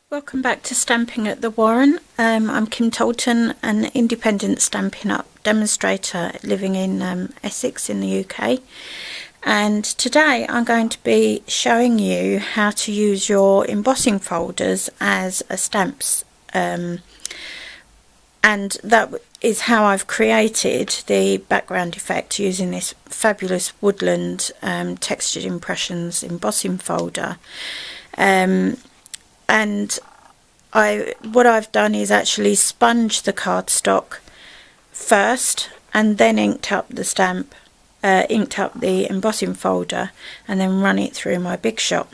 Welcome back to Stamping at the Warren. I'm Kim Tolton, an independent Stampin' Up demonstrator living in Essex in the UK, and today I'm going to be showing you how to use your embossing folders as a stamps, and that is how I've created the background effect using this fabulous Woodland textured impressions embossing folder. And what I've done is actually sponge the cardstock first and then inked up the embossing folder and then run it through my Big Shot.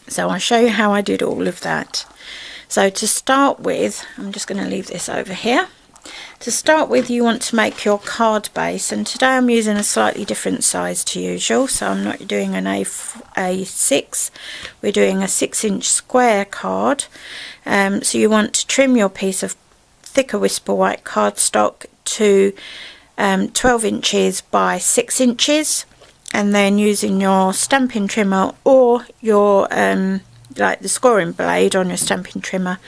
So I'll show you how I did all of that. So to start with, I'm just going to leave this over here. To start with, you want to make your card base, and today I'm using a slightly different size to usual, so I'm not doing an A6, we're doing a 6-inch square card. So you want to trim your piece of thicker whisper white cardstock to 12 inches by 6 inches, and then using your stamping trimmer or your like the scoring blade on your stamping trimmer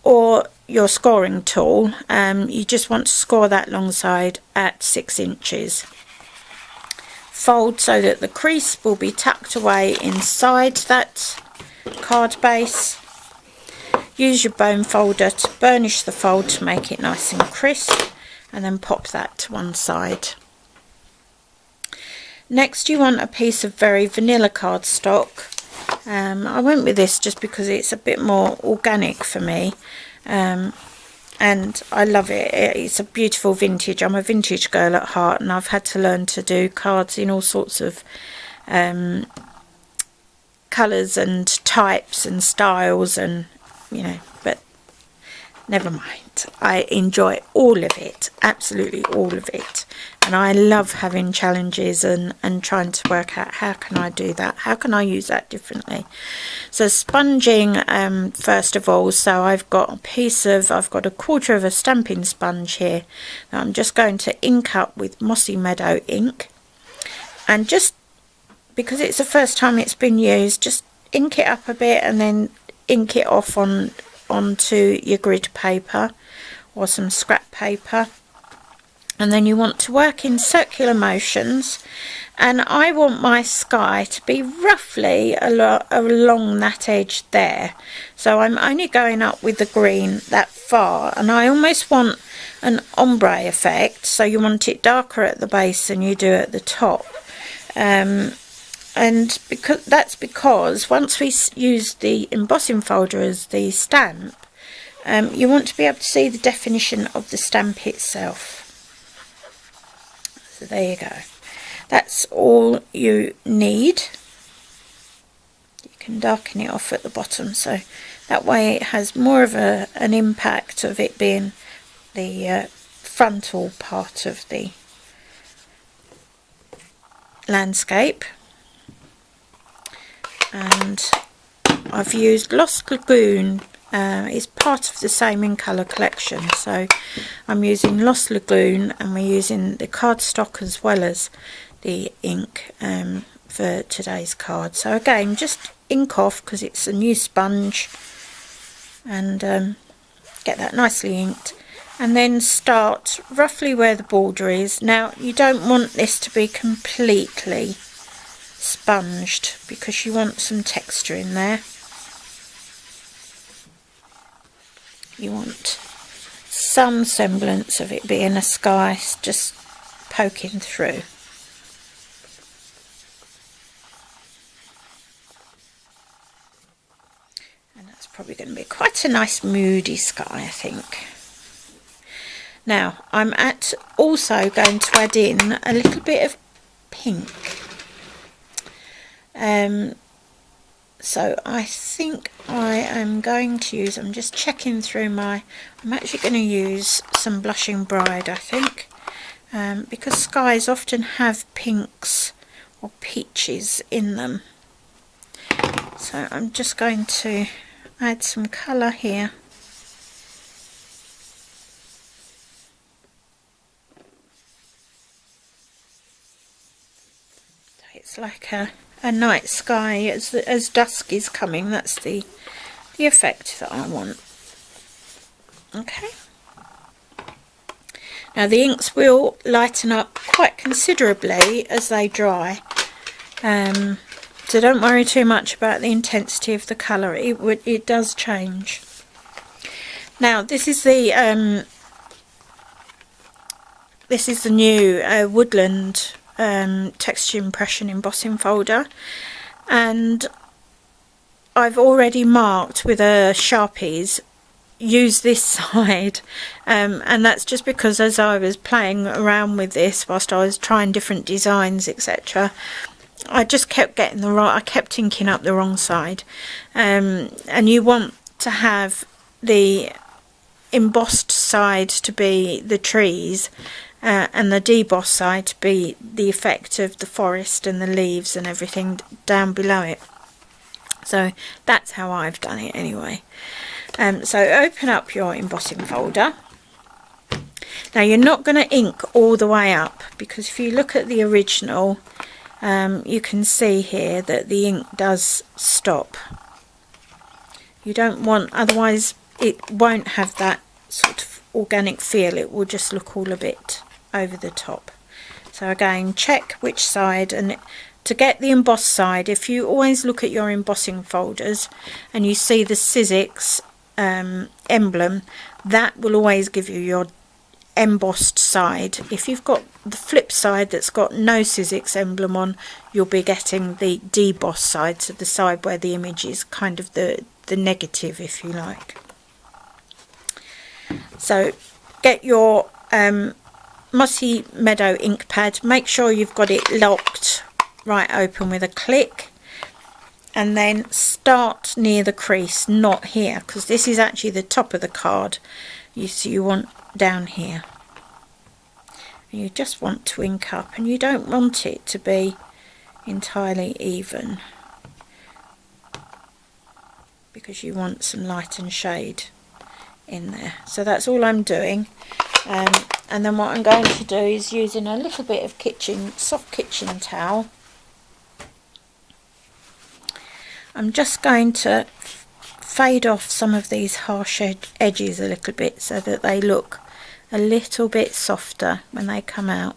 or your scoring tool, you just want to score that long side at 6 inches. Fold so that the crease will be tucked away inside that card base. Use your bone folder to burnish the fold to make it nice and crisp, and then pop that to one side. Next, you want a piece of very vanilla cardstock. I went with this just because it's a bit more organic for me. And I love it. It's a beautiful vintage. I'm a vintage girl at heart, and I've had to learn to do cards in all sorts of colours and types and styles, and but never mind. I enjoy all of it, absolutely all of it, and I love having challenges and trying to work out how can I do that, how can I use that differently. So sponging first of all, so I've got a 1/4 of a stamping sponge here that I'm just going to ink up with Mossy Meadow ink, and just because it's the first time it's been used, just ink it up a bit and then ink it off onto your grid paper or some scrap paper. And then you want to work in circular motions, and I want my sky to be roughly along that edge there. So I'm only going up with the green that far, and I almost want an ombre effect, so you want it darker at the base than you do at the top. And because once we use the embossing folder as the stamp, you want to be able to see the definition of the stamp itself. So there you go. That's all you need. You can darken it off at the bottom, so that way it has more of an impact of it being the frontal part of the landscape. And I've used Lost Lagoon. It's part of the same in colour collection, so I'm using Lost Lagoon, and we're using the cardstock as well as the ink for today's card. So again, just ink off because it's a new sponge, and get that nicely inked, and then start roughly where the border is. Now you don't want this to be completely sponged because you want some texture in there. You want some semblance of it being a sky just poking through. And that's probably going to be quite a nice moody sky, I think. Now I'm also going to add in a little bit of pink. So I think I am going to use, I'm just checking through I'm actually going to use some Blushing Bride, I think, because skies often have pinks or peaches in them. So I'm just going to add some colour here. So it's like a night sky as dusk is coming. That's the the effect that I want. Okay. Now the inks will lighten up quite considerably as they dry, so don't worry too much about the intensity of the colour. It does change. Now this is the new Woodland texture impression embossing folder, and I've already marked with a Sharpies, use this side, and that's just because as I was playing around with this whilst I was trying different designs, etc., I just kept getting I kept inking up the wrong side, and you want to have the embossed side to be the trees, and the debossed side to be the effect of the forest and the leaves and everything down below it. So that's how I've done it anyway. So open up your embossing folder. Now you're not going to ink all the way up, because if you look at the original, you can see here that the ink does stop. You don't want, otherwise it won't have that sort of organic feel. It will just look all a bit over the top. So again, check which side, and to get the embossed side, if you always look at your embossing folders and you see the Sizzix emblem, that will always give you your embossed side. If you've got the flip side that's got no Sizzix emblem on, you'll be getting the debossed side, so the side where the image is kind of the negative, if you like. So get your Mossy Meadow ink pad, make sure you've got it locked right open with a click, and then start near the crease, not here, because this is actually the top of the card. You want down here, and you just want to ink up, and you don't want it to be entirely even, because you want some light and shade in there. So that's all I'm doing, and then what I'm going to do is using a little bit of soft kitchen towel, I'm just going to fade off some of these harsh edges a little bit, so that they look a little bit softer when they come out,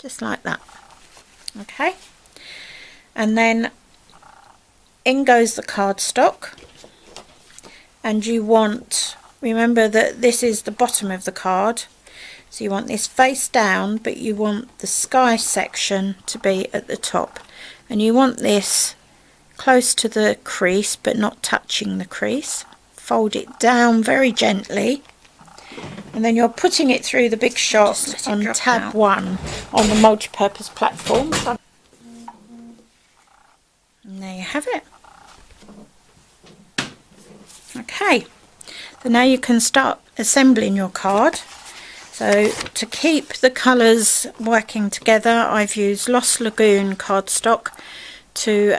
just like that. Okay, and then in goes the cardstock, and you want, remember that this is the bottom of the card, so you want this face down, but you want the sky section to be at the top, and you want this close to the crease but not touching the crease. Fold it down very gently, and then you're putting it through the big shot on tab 1 on the multi-purpose platform. And there you have it. Okay, so now you can start assembling your card. So to keep the colours working together, I've used Lost Lagoon cardstock to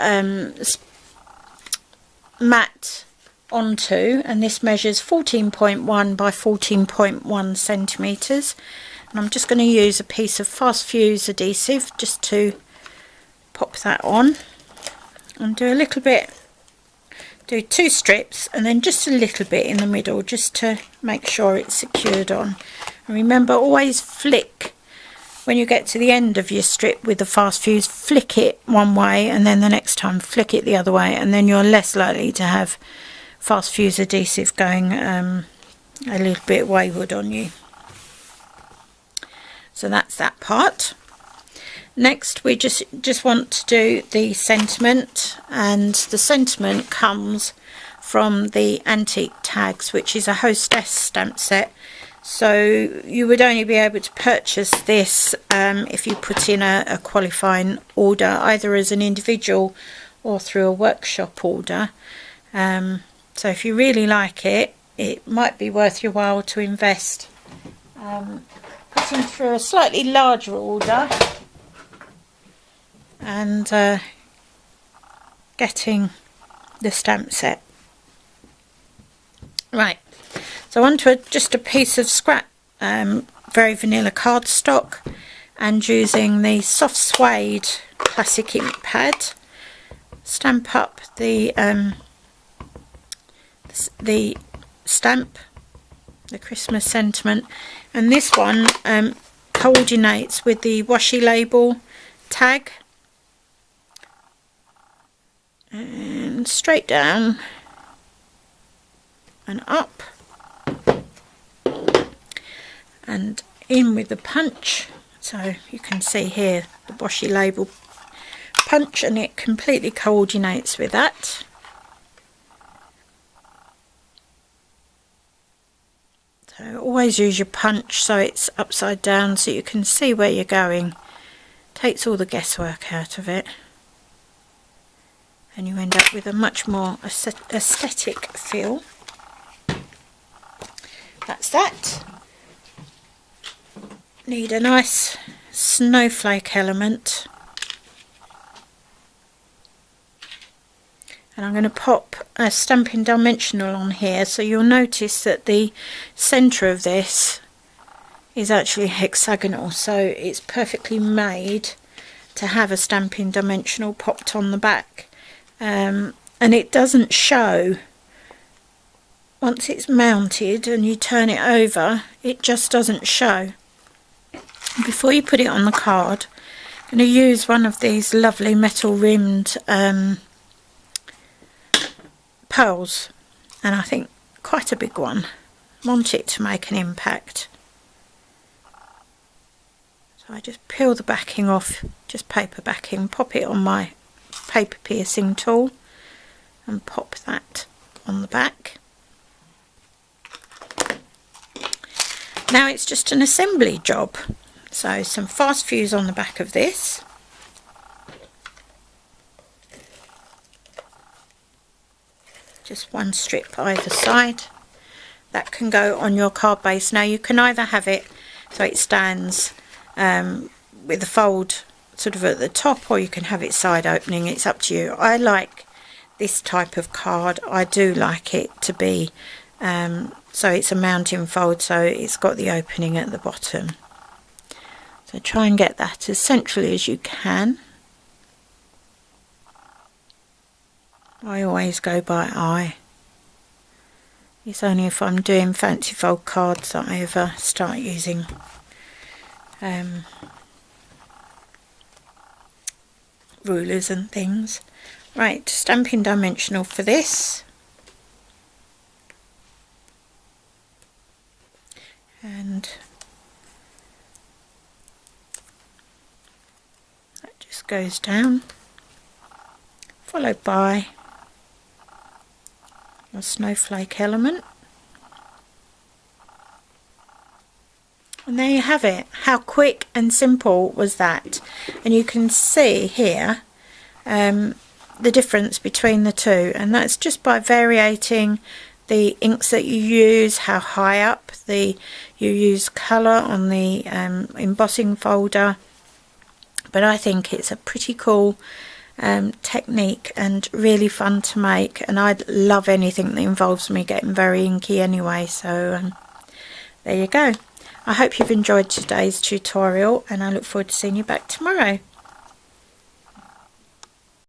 mat onto, and this measures 14.1 by 14.1 centimetres, and I'm just going to use a piece of fast fuse adhesive just to pop that on, and do a little bit, do 2 strips and then just a little bit in the middle, just to make sure it's secured on. And remember, always flick when you get to the end of your strip with the fast fuse, flick it one way and then the next time flick it the other way, and then you're less likely to have fast fuse adhesive going a little bit wayward on you. So that's that part. Next we just want to do the sentiment, and the sentiment comes from the Antique Tags, which is a Hostess stamp set. So you would only be able to purchase this if you put in a qualifying order, either as an individual or through a workshop order. So if you really like it, it might be worth your while to invest putting through a slightly larger order and getting the stamp set. Right, so onto just a piece of scrap very vanilla cardstock, and using the soft suede classic ink pad, Stamp Up the stamp, the Christmas sentiment, and this one coordinates with the washi label tag, and straight down and up and in with the punch. So you can see here the washi label punch, and it completely coordinates with that. So always use your punch so it's upside down so you can see where you're going. Takes all the guesswork out of it, and you end up with a much more aesthetic feel. That's that. Need a nice snowflake element, and I'm going to pop a Stampin' Dimensional on here, so you'll notice that the centre of this is actually hexagonal, so it's perfectly made to have a Stampin' Dimensional popped on the back, and it doesn't show. Once it's mounted and you turn it over, it just doesn't show. Before you put it on the card, I'm going to use one of these lovely metal rimmed pearls, and I think quite a big one. I want it to make an impact. So I just peel the backing off, just paper backing, pop it on my paper piercing tool and pop that on the back. Now it's just an assembly job. So some fast fuse on the back of this. Just one strip either side. That can go on your card base. Now you can either have it so it stands with the fold sort of at the top, or you can have it side opening. It's up to you. I like this type of card. I do like it to be so it's a mounting fold, so it's got the opening at the bottom. So try and get that as centrally as you can. I always go by eye. It's only if I'm doing fancy fold cards that I ever start using rulers and things. Right, Stampin' Dimensional for this. And that just goes down, followed by your snowflake element. And there you have it. How quick and simple was that? And you can see here the difference between the two, and that's just by varying the inks that you use, how high up you use colour on the embossing folder. But I think it's a pretty cool technique and really fun to make, and I love anything that involves me getting very inky anyway. So there you go. I hope you've enjoyed today's tutorial, and I look forward to seeing you back tomorrow.